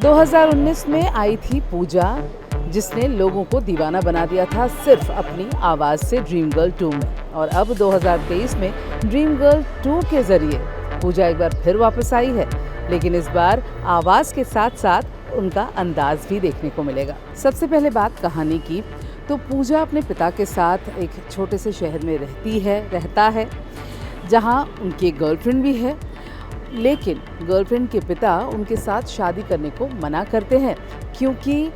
2019 में आई थी पूजा, जिसने लोगों को दीवाना बना दिया था सिर्फ अपनी आवाज़ से ड्रीम गर्ल 2 में। और अब 2023 में ड्रीम गर्ल 2 के ज़रिए पूजा एक बार फिर वापस आई है, लेकिन इस बार आवाज़ के साथ साथ उनका अंदाज भी देखने को मिलेगा। सबसे पहले बात कहानी की, तो पूजा अपने पिता के साथ एक छोटे से शहर में रहता है, जहाँ उनकी एक गर्लफ्रेंड भी है। लेकिन गर्लफ्रेंड के पिता उनके साथ शादी करने को मना करते हैं, क्योंकि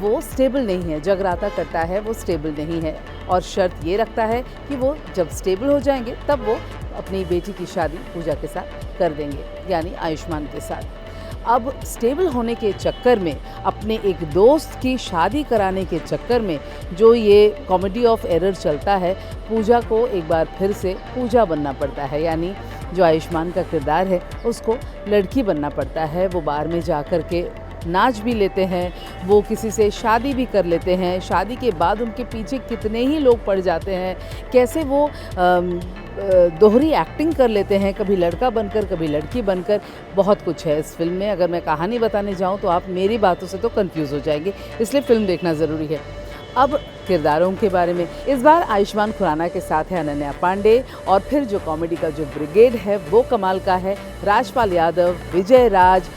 वो स्टेबल नहीं है। जगराता करता है, वो स्टेबल नहीं है, और शर्त ये रखता है कि वो जब स्टेबल हो जाएंगे तब वो अपनी बेटी की शादी पूजा के साथ कर देंगे, यानी आयुष्मान के साथ। अब स्टेबल होने के चक्कर में, अपने एक दोस्त की शादी कराने के चक्कर में जो ये कॉमेडी ऑफ एरर चलता है, पूजा को एक बार फिर से पूजा बनना पड़ता है, यानी जो आयुष्मान का किरदार है उसको लड़की बनना पड़ता है। वो बार में जा कर के नाच भी लेते हैं, वो किसी से शादी भी कर लेते हैं। शादी के बाद उनके पीछे कितने ही लोग पड़ जाते हैं, कैसे वो दोहरी एक्टिंग कर लेते हैं, कभी लड़का बनकर कभी लड़की बनकर। बहुत कुछ है इस फिल्म में। अगर मैं कहानी बताने जाऊं तो आप मेरी बातों से तो कंफ्यूज हो जाएंगे, इसलिए फिल्म देखना ज़रूरी है। अब किरदारों के बारे में, इस बार आयुष्मान खुराना के साथ है अनन्या पांडे, और फिर जो कॉमेडी का जो ब्रिगेड है वो कमाल का है। राजपाल यादव, विजय राज,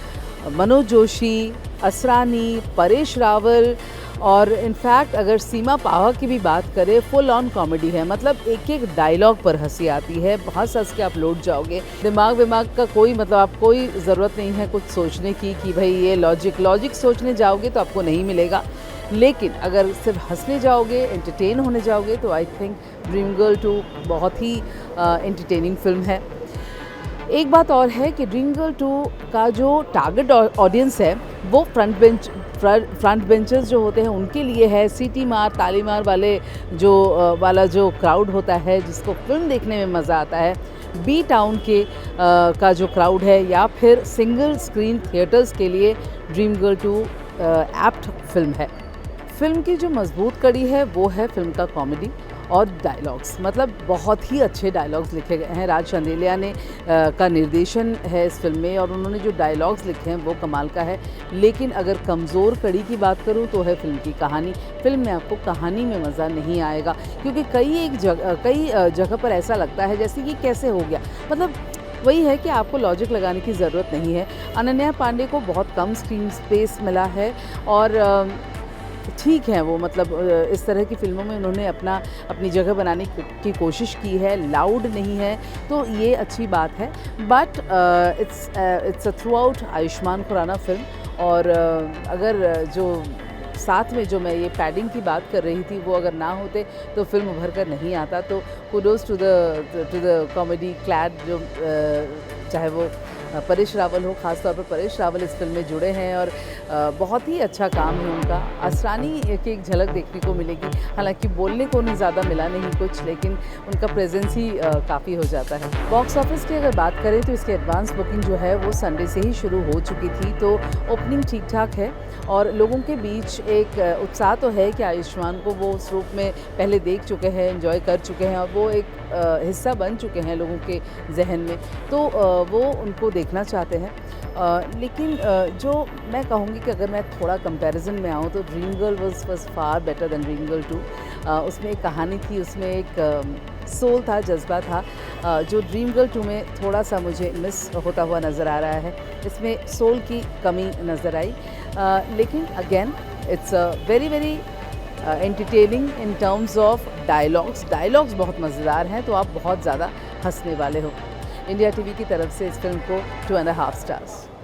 मनोज जोशी, असरानी, परेश रावल, और इनफैक्ट अगर सीमा पावा की भी बात करें, फुल ऑन कॉमेडी है। मतलब एक एक डायलॉग पर हंसी आती है, हंस के आप लौट जाओगे। दिमाग का कोई मतलब आप कोई ज़रूरत नहीं है कुछ सोचने की कि भाई ये लॉजिक सोचने जाओगे तो आपको नहीं मिलेगा। लेकिन अगर सिर्फ हंसने जाओगे, एंटरटेन होने जाओगे, तो आई थिंक ड्रीम गर्ल 2 बहुत ही एंटरटेनिंग फिल्म है। एक बात और है कि ड्रीम गर्ल 2 का जो टारगेट ऑडियंस है वो फ्रंट बेंचर्स जो होते हैं उनके लिए है। सीटी मार ताली मार वाला जो क्राउड होता है, जिसको फिल्म देखने में मज़ा आता है, बी टाउन के का जो क्राउड है, या फिर सिंगल स्क्रीन थिएटर्स के लिए ड्रीम गर्ल 2 एप्ट फिल्म है। फिल्म की जो मजबूत कड़ी है वो है फिल्म का कॉमेडी और डायलॉग्स। मतलब बहुत ही अच्छे डायलॉग्स लिखे गए हैं। राज चंदेलिया ने का निर्देशन है इस फिल्म में, और उन्होंने जो डायलॉग्स लिखे हैं वो कमाल का है। लेकिन अगर कमज़ोर कड़ी की बात करूं तो है फिल्म की कहानी। फिल्म में आपको कहानी में मज़ा नहीं आएगा, क्योंकि कई जगह पर ऐसा लगता है जैसे कि कैसे हो गया। मतलब वही है कि आपको लॉजिक लगाने की ज़रूरत नहीं है। अनन्या पांडे को बहुत कम स्क्रीन स्पेस मिला है, और ठीक है वो, मतलब इस तरह की फ़िल्मों में उन्होंने अपनी जगह बनाने की कोशिश की है। लाउड नहीं है तो ये अच्छी बात है, but it's a throughout Ayushmann Khurrana film. और अगर जो साथ में जो मैं ये पैडिंग की बात कर रही थी वो अगर ना होते तो फिल्म उभर कर नहीं आता। तो kudos to the comedy clad, जो चाहे वो परेश रावल हो, ख़ास तौर पर परेश रावल इस फिल्म में जुड़े हैं, और बहुत ही अच्छा काम है उनका। असरानी की एक झलक देखने को मिलेगी, हालांकि बोलने को नहीं ज़्यादा मिला नहीं कुछ, लेकिन उनका प्रेजेंस ही काफ़ी हो जाता है। बॉक्स ऑफिस की अगर बात करें तो इसकी एडवांस बुकिंग जो है वो संडे से ही शुरू हो चुकी थी, तो ओपनिंग ठीक ठाक है, और लोगों के बीच एक उत्साह तो है कि आयुष्मान को वो उस रूप में पहले देख चुके हैं, एंजॉय कर चुके हैं, और वो एक हिस्सा बन चुके हैं लोगों के जहन में, तो वो उनको देखना चाहते हैं। लेकिन जो मैं कहूँगी कि अगर मैं थोड़ा कंपैरिजन में आऊँ तो dream girl was far better than dream girl 2। उसमें एक कहानी थी, उसमें एक सोल था, जज्बा था, जो ड्रीम गर्ल 2 में थोड़ा सा मुझे मिस होता हुआ नज़र आ रहा है। इसमें सोल की कमी नज़र आई, लेकिन again it's very entertaining in terms of dialogues बहुत मज़ेदार हैं, तो आप बहुत ज़्यादा हंसने वाले हो। इंडिया टीवी की तरफ से इस फिल्म को 2.5 स्टार्स।